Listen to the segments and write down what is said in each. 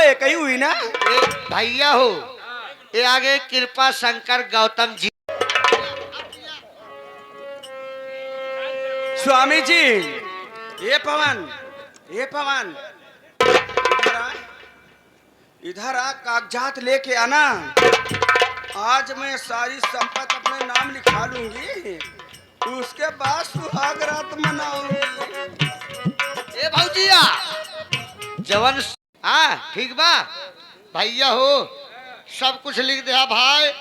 एक ही हुई ना। भैया हो ये आगे कृपा शंकर गौतम जी। स्वामी जी ये पवन, ये पवन इधर आ, कागजात लेके आना। आज मैं सारी संपत्ति अपने नाम लिखा लूंगी, उसके बाद सुहाग रात मनाऊंगी। ए भौजिया जवन हाँ ठीक बा भैया हो सब कुछ लिख दे भाई,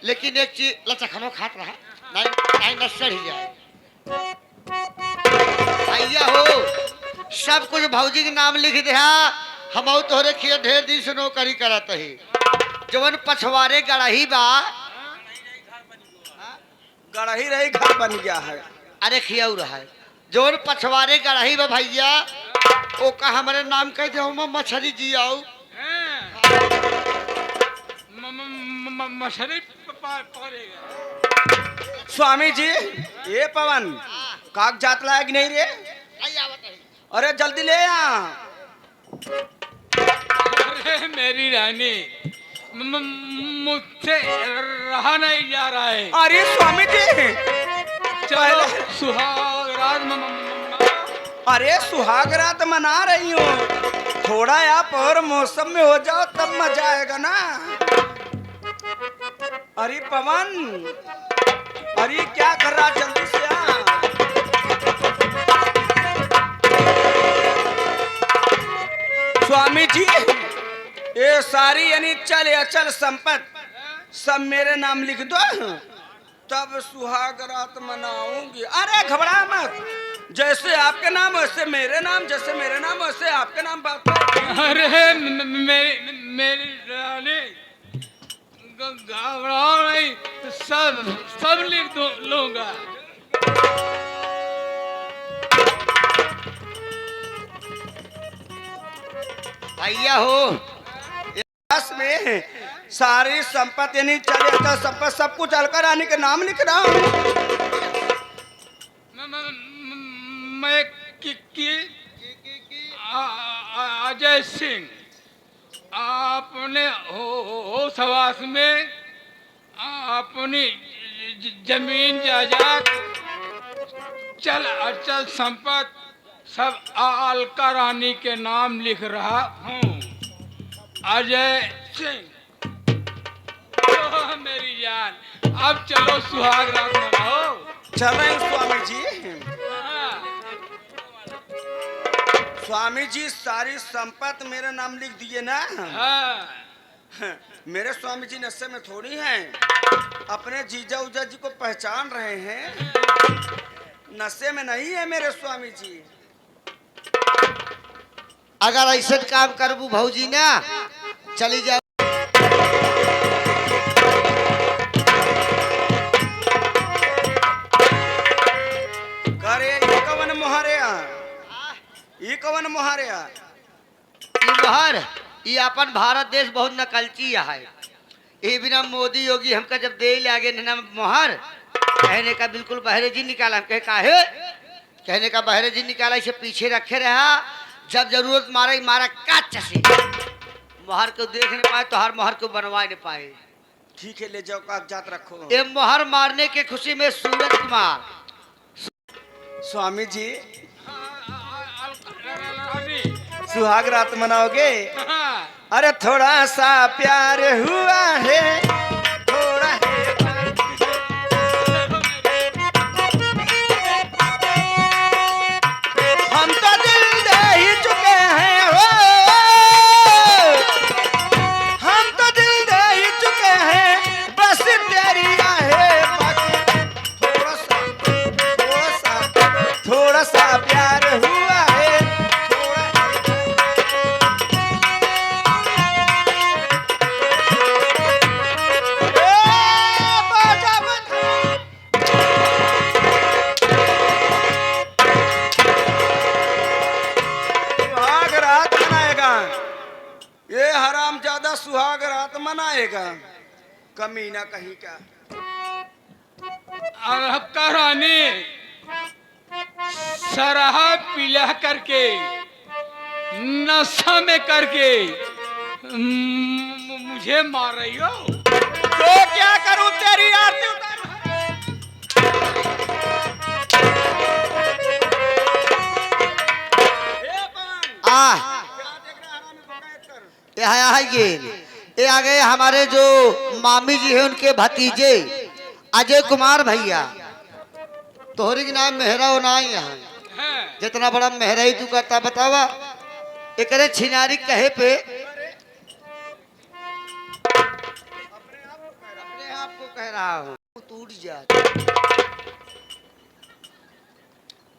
लेकिन एक चीज लचखनो खात रहा नहीं न सड़ ही जाए। भैया हो सब कुछ भौजी के नाम लिख दे, हम तोहरे खिया ढेर दिन से नौकरी करत ही। जवन पछवारे गड़ही बा गड़ही रही घर बन गया है। अरे खियाऊ रहा है जवन पछवारे गड़ही बा भैया ओ का हमारे नाम कह दे हम मछली जी आओ मछली स्वामी जी ये पवन कागजात लायक नहीं रे। अरे जल्दी ले आ। अरे मेरी रानी मुझसे रहा नहीं जा रहा है। अरे स्वामी जी चलो सुहाग रात अरे सुहाग रात मना रही हूँ, थोड़ा आप और मौसम में हो जाओ तब मजा आएगा ना। अरे पवन अरे क्या कर रहा, जल्दी से आ। स्वामी जी ये सारी यानी चल अचल संपत्ति सब मेरे नाम लिख दो, तब सुहाग रात मनाऊंगी। अरे घबरा मत, जैसे आपके नाम वैसे मेरे नाम, जैसे मेरे नाम वैसे आपके नाम। बात अरे मेरी रानी घबराओ नहीं, तो सब लिख लूंगा। भैया हो बस में सारी संपत्ति यानी चले अच्छा संपत्ति सब कुछ अलकर रानी के नाम लिख रहा हूँ। मैं अजय सिंह आपने होश हवास में अपनी जमीन जायदाद चल अचल संपत्ति सब अलका रानी के नाम लिख रहा हूँ। अजय सिंह मेरी जान, अब चलो सुहाग रात मनाओ। चल रहे हैं स्वामी जी। स्वामी जी सारी संपत्ति मेरे नाम लिख दिए ना। हाँ। मेरे स्वामी जी नशे में थोड़ी हैं, अपने जीजा उजा जी को पहचान रहे हैं, नशे में नहीं है मेरे स्वामी जी। अगर ऐसे काम करबू भौजी ना चली जाओ। करे ये कवन मोहरिया, ये कवन मोहरिया। बाहर ये अपन भारत देश बहुत नकलची है। ये बिना मोदी योगी हमका जब दे लागे ना मोहर कहने का बिल्कुल बहरे जी निकाला, हम कहे काहे कहने का बहरे जी निकाला, इसे पीछे रखे रहा, जब जरूरत मारे मारा काच से मोहर को देख नहीं पाए तो हर मोहर को बनवा नहीं पाए। ठीक है ले जाओ कागजात रखो। ये मोहर मारने के खुशी में सूरज कुमार। स्वामी जी सुहाग रात मनाओगे? अरे थोड़ा सा प्यार हुआ है, थोड़ा है हम तो दिल दे ही चुके हैं हो, हम तो दिल दे ही चुके हैं, बस तेरी आहे थोड़ा सा थोड़ा सा थोड़ा सा प्यार हुआ है। ये हराम ज्यादा सुहाग रात मनाएगा, कमीना कहीं का। अरहक्का रानी शराब पिला करके नशा में करके मुझे मार रही हो? तो क्या करूं, तेरी आरती उतारूं? ए पवन, आ क्या देख रहा है हरामी को कैद कर? ये आ गए हमारे जो मामी जी हैं उनके भतीजे अजय कुमार भैया। तोहरी के नाम मेहरा हो ना यहाँ हैं? जितना बड़ा मेहरा ही तू करता बतावा। एकरे छिनारी कहे पे अपने आप को कह रहा हूँ टूट जा।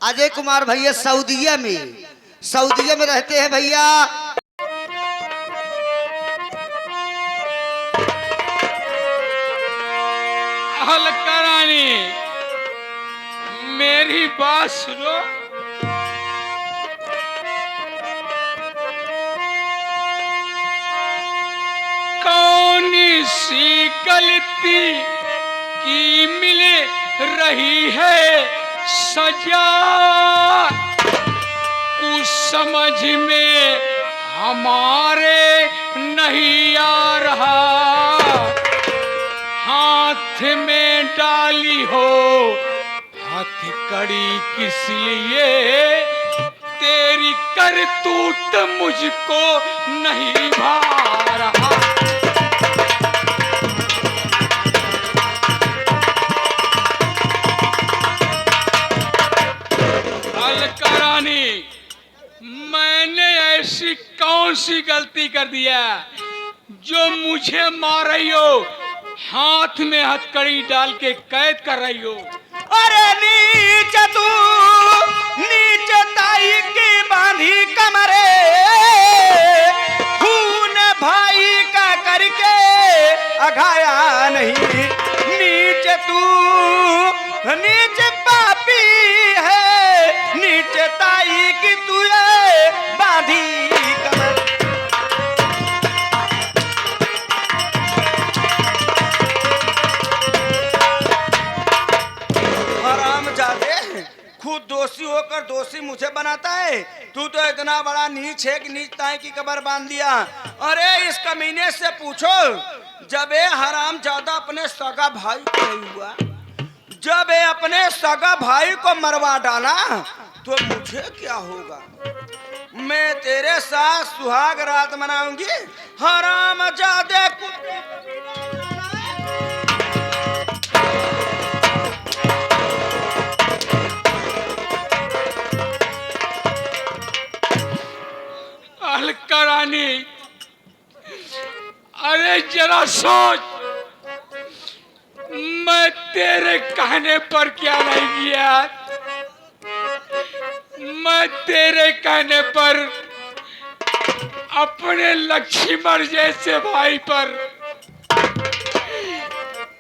अजय कुमार भैया सऊदीया में रहते हैं भैया। हल्का रानी, मेरी बात सुनो। कौनी सी गलती की मिल रही है सजा, कुछ समझ में हमारे नहीं आ रहा। हाथ में डाली हो हथकड़ी किस लिए, तेरी करतूत मुझको नहीं भा रहा। अलका रानी, मैंने ऐसी कौन सी गलती कर दिया जो मुझे मार रही हो, हाथ में हथकड़ी डाल के कैद कर रही हो? अरे नीचे तू, नीचे ताई की बांधी कमरे, खून भाई का करके अघाया नहीं। नीचे तू, नीचे पापी है, नीचे ताई की तू ये बांधी कमरे। हरामजादे, खुद दोषी होकर दोषी मुझे बनाता है। तू तो इतना बड़ा नीच है कि नीच ताई की कबर बांध दिया। अरे इस कमीने से पूछो, जब ये हरामजादा अपने सगा भाई को नहीं हुआ, जब ये अपने सगा भाई को मरवा डाला, तो मुझे क्या होगा? मैं तेरे साथ सुहाग रात मनाऊंगी। हरामजादे अलका रानी, अरे जरा सोच, मैं तेरे कहने पर क्या नहीं किया। मैं तेरे कहने पर अपने लक्ष्मण जैसे भाई पर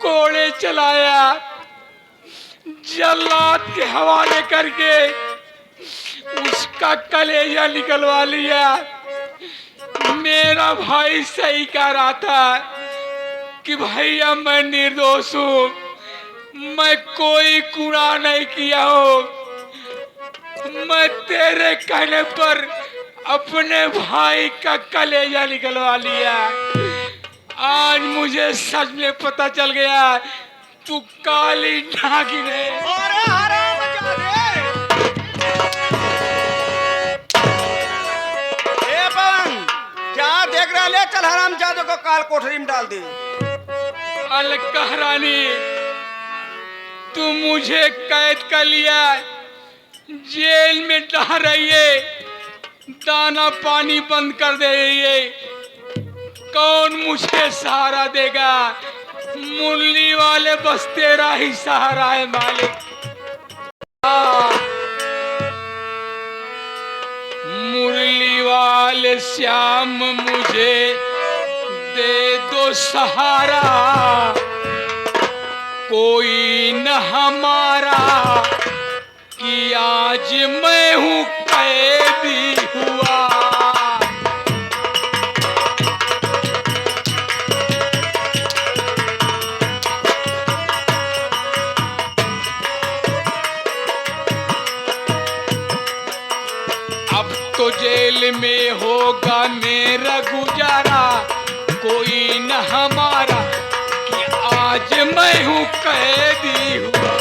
कोड़े चलाया, जल्लाद के हवाले करके उसका कलेजा निकलवा लिया। मेरा भाई सही कह रहा था कि भैया मैं निर्दोष हूँ, मैं कोई गुनाह नहीं किया हूँ। मैं तेरे कहने पर अपने भाई का कलेजा निकलवा लिया। आज मुझे सच में पता चल गया तू काली नागिन है। अरे हरामजादे, ए पवन, क्या देख रहा? ले चल हरामजादे को काल कोठरी में डाल दे। अलका रानी, तू मुझे कैद कर लिया, जेल में डाल रही है, दाना पानी बंद कर दे रही है। कौन मुझे सहारा देगा? मुरली वाले बस तेरा ही सहारा है मालिक। मुरली वाले श्याम मुझे दे दो सहारा, कोई न हमारा कि आज मैं हूँ कैदी हुआ। अब तो जेल में होगा मेरा गुजारा, इशारा कोई न हमारा कि आज मैं हूँ कैदी हुआ।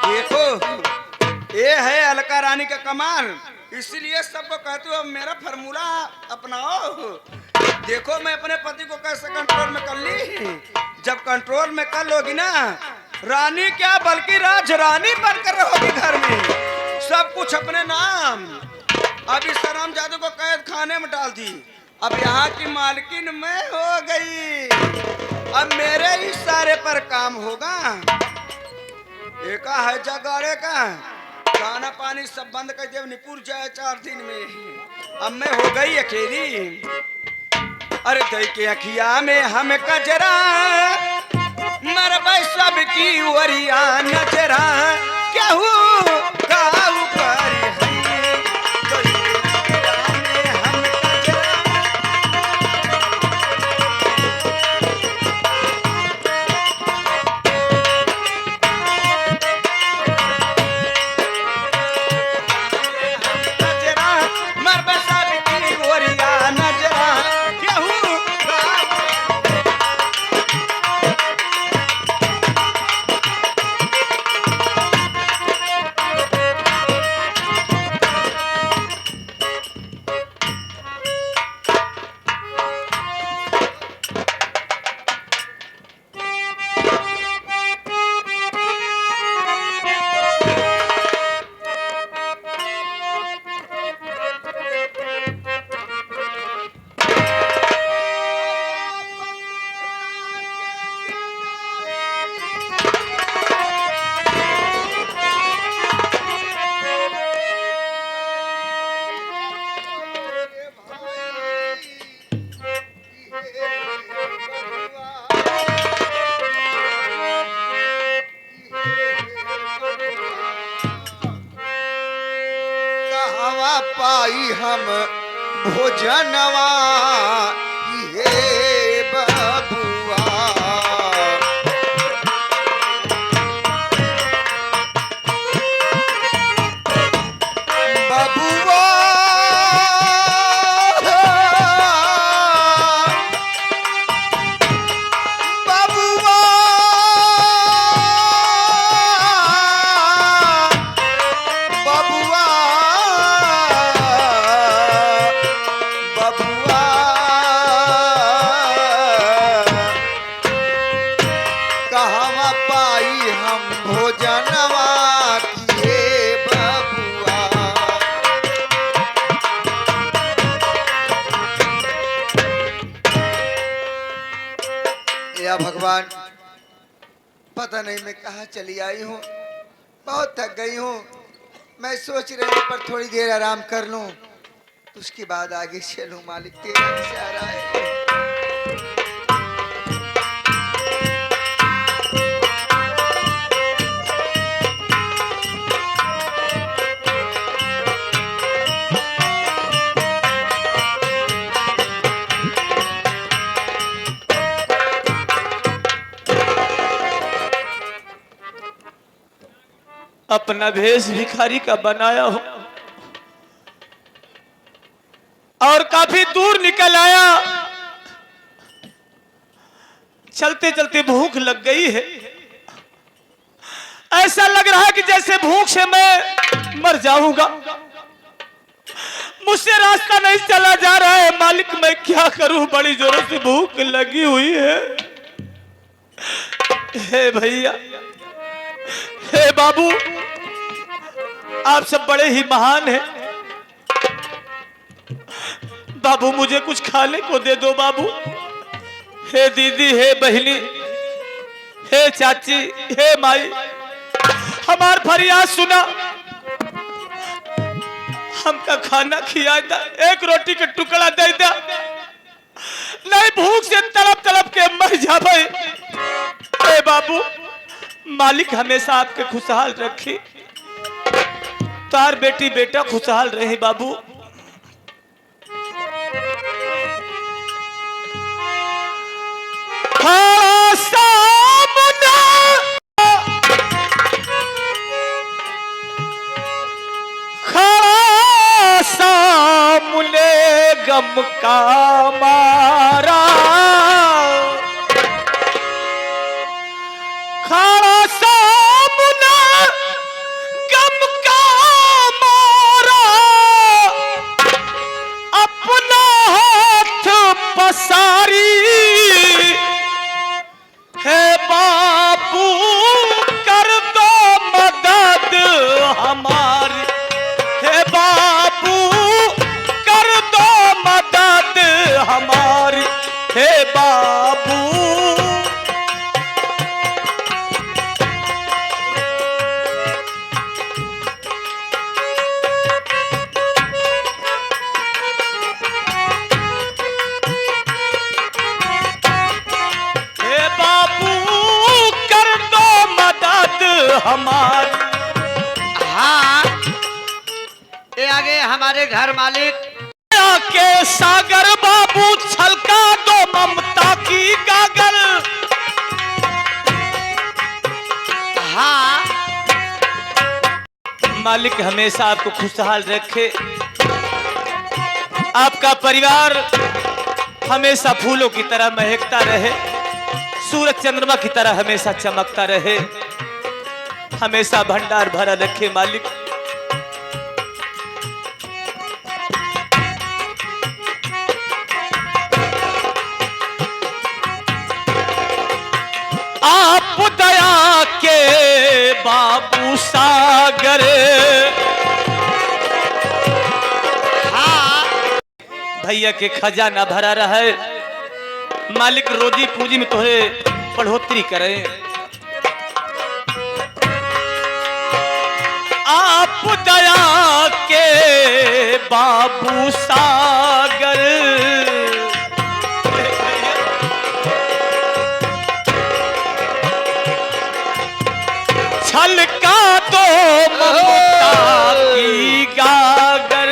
देखो ये है अलका रानी का कमाल, इसलिए सबको कहती हूँ मेरा फॉर्मूला अपनाओ। देखो मैं अपने पति को कैसे कंट्रोल में कर ली, जब कंट्रोल में कर लोगी ना रानी क्या बल्कि राज रानी बनकर रहोगी घर में, सब कुछ अपने नाम। अब इस राम जादू को कैद खाने में डाल दी, अब यहाँ की मालकिन मैं हो गई, अब मेरे इशारे पर काम होगा। एक है जगाड़े का खाना पानी सब बंद कर दे, निपुर जाए 4 दिन में। अब मैं हो गई अकेली। अरे दई के अखिया में हम कजरा मर सब की वरिया नजरा केहू काऊ करी है। दई के अखिया में हम कजरा पाई हम भोजनवा ये बबुआ। बबुआ बबुआ बबुआ बबुआ कहवा पाई हम भोजनवा किए बबुआ। या भगवान पता नहीं मैं कहाँ चली आई हूँ, बहुत थक गई हूँ। मैं सोच रही हूँ पर थोड़ी देर आराम कर लूँ तो उसके बाद आगे चलूँ। मालिक तेरा इशारा है। अपना भेष भिखारी का बनाया हो और काफी दूर निकल आया। चलते चलते भूख लग गई है, ऐसा लग रहा है कि जैसे भूख से मैं मर जाऊंगा। मुझसे रास्ता नहीं चला जा रहा है। मालिक मैं क्या करूं, बड़ी जोरों से भूख लगी हुई है। हे भैया, हे बाबू, आप सब बड़े ही महान हैं। बाबू मुझे कुछ खाने को दे दो बाबू। हे दीदी, हे बहनी, हे चाची, हे माई, हमार फरियाद सुना, हमका खाना खिया दा, एक रोटी का टुकड़ा दे दा, नहीं भूख से तड़प तड़प के मर जा भाई। हे बाबू, मालिक हमेशा आपके खुशहाल रखे, तार बेटी बेटा खुशहाल रहे बाबू। हाँ सामना गम का मारा खड़ा सामने गम का मारा अपना हाथ पसारी है बापू कर दो मदद हमारी है बापू कर दो मदद हमारी है बाबू हे बाबू कर दो मदद हमारी। हाँ, ये आगे हमारे घर मालिक के सागर बाबू छलका दो ममता की गागर। हाँ, मालिक हमेशा आपको खुशहाल रखे, आपका परिवार हमेशा फूलों की तरह महकता रहे, सूरज चंद्रमा की तरह हमेशा चमकता रहे, हमेशा भंडार भरा रखे मालिक। आप दया के बाबू सागर। हाँ, भैया के खजाना भरा रहे, मालिक रोजी पूंजी में तोहे बढ़ोतरी करे। आप दया के बाबू सागर। छलका दो ममता की गागर।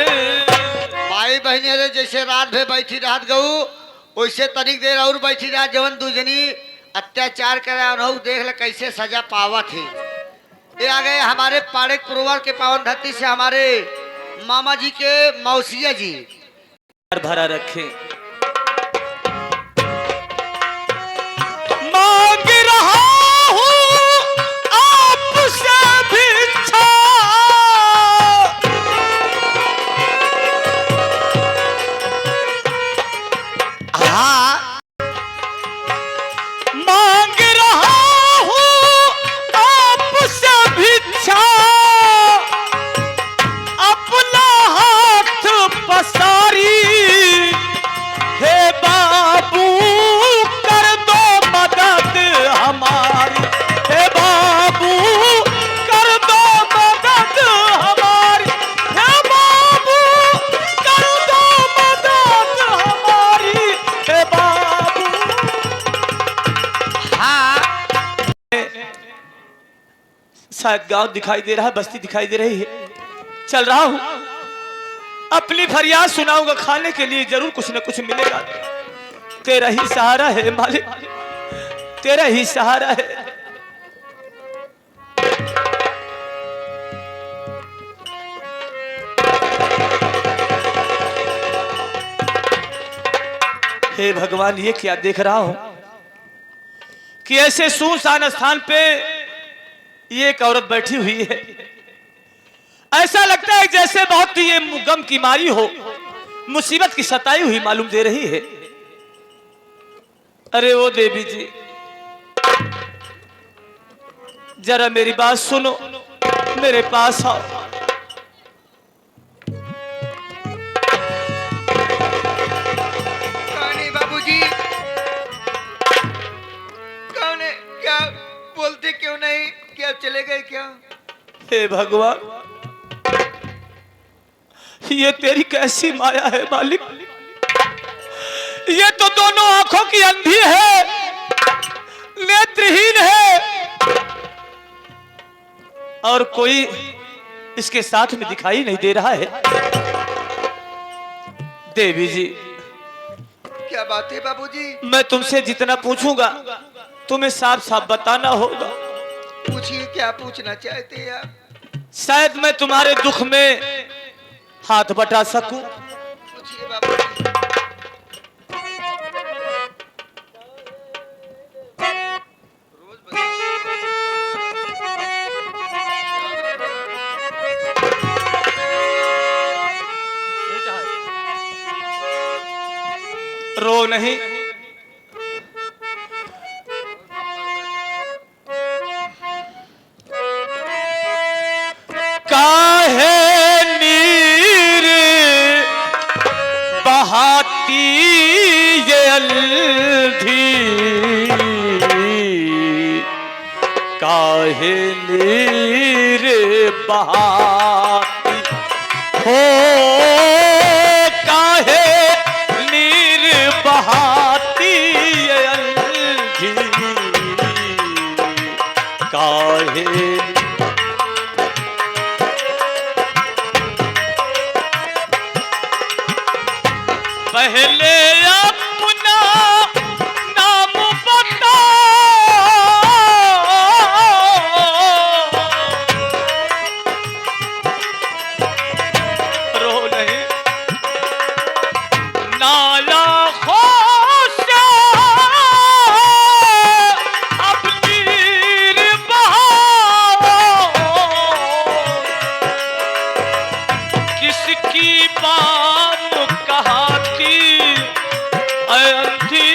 भाई बहनी रे जैसे रात में बैठी रात गऊ वैसे तनिक देर और बैठी रहा, जवन दूजनी अत्याचार करे और देख ले कैसे सजा पावत है। ये आ गए हमारे पाड़े पुरवर के पावन धरती से हमारे मामा जी के मौसिया जी। भरा रखे मांग रहा हूँ आपसे भिक्षा। हाँ, मांग रहा हूँ आपसे भिक्षा, अपना हाथ पसारी हे बाबू कर दो मदद हमारी हे बाबू कर दो मदद हमारी हे बाबू कर दो मदद हमारी हे बाबू। हाँ, शायद गांव दिखाई दे रहा है, बस्ती दिखाई दे रही है, चल रहा हूं, अपनी फरियाद सुनाऊंगा, खाने के लिए जरूर कुछ न कुछ मिलेगा। तेरा ही सहारा है मालिक, तेरा ही सहारा है। हे भगवान, ये क्या देख रहा हूं कि ऐसे सुनसान स्थान पे ये एक औरत बैठी हुई है। ऐसा लगता है जैसे बहुत ही ये गम की मारी हो, मुसीबत की सताई हुई मालूम दे रही है। अरे वो देवी जी, जरा मेरी बात सुनो, मेरे पास आओ। कौन है बाबूजी? कौन है? क्या बोलते क्यों नहीं? क्या चले गए क्या? हे भगवान, ये तेरी कैसी माया है मालिक। ये तो दोनों आंखों की अंधी है, नेत्रहीन है, और कोई इसके साथ में दिखाई नहीं दे रहा है। देवी जी, क्या बात है बाबूजी? मैं तुमसे जितना पूछूंगा तुम्हें साफ साफ बताना होगा। पूछिए, क्या पूछना चाहते हैं आप? शायद मैं तुम्हारे दुख में हाथ बटा सकूं। पूछिए बाबूजी। रो नहीं। काहे नीर बहाती ये अंधी, काहे नीर बहाती हो, काहे नीर बहाती ये अंधी, काहे पहले अपना नाम बता, रो नहीं। नाला खोशा अपनी बहाओ, किसकी बाम कहाती अंधी,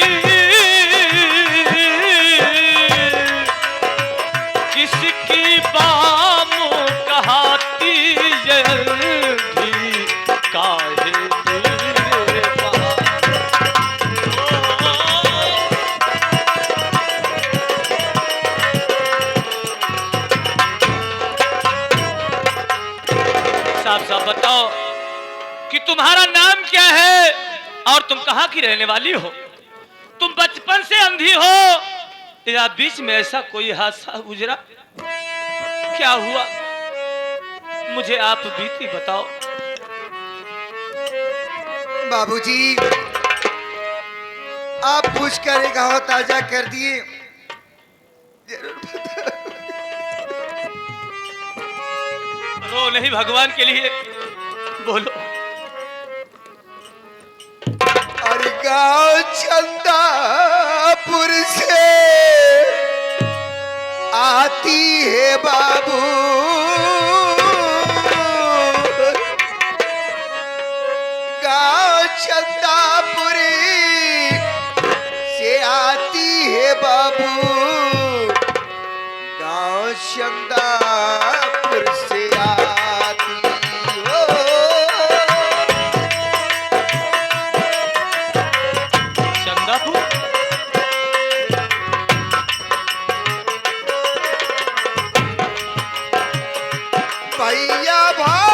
किसकी बाम कहाती ये अंधी, काहे नीर साफ साफ बताओ कि तुम्हारा नाम क्या है और तुम कहाँ की रहने वाली हो? तुम बचपन से अंधी हो या बीच में ऐसा कोई हादसा गुजरा? क्या हुआ मुझे आप बीती बताओ। बाबूजी, आप पूछ कर एक हवा ताजा कर दिए। जरूर रो नहीं भगवान के लिए, बोलो। और गांव चंदापुर से आती है बाबू, गांव चंदापुरी से आती है बाबू, गांव चंदापुर से आती हो। चंदापुर भैया भाई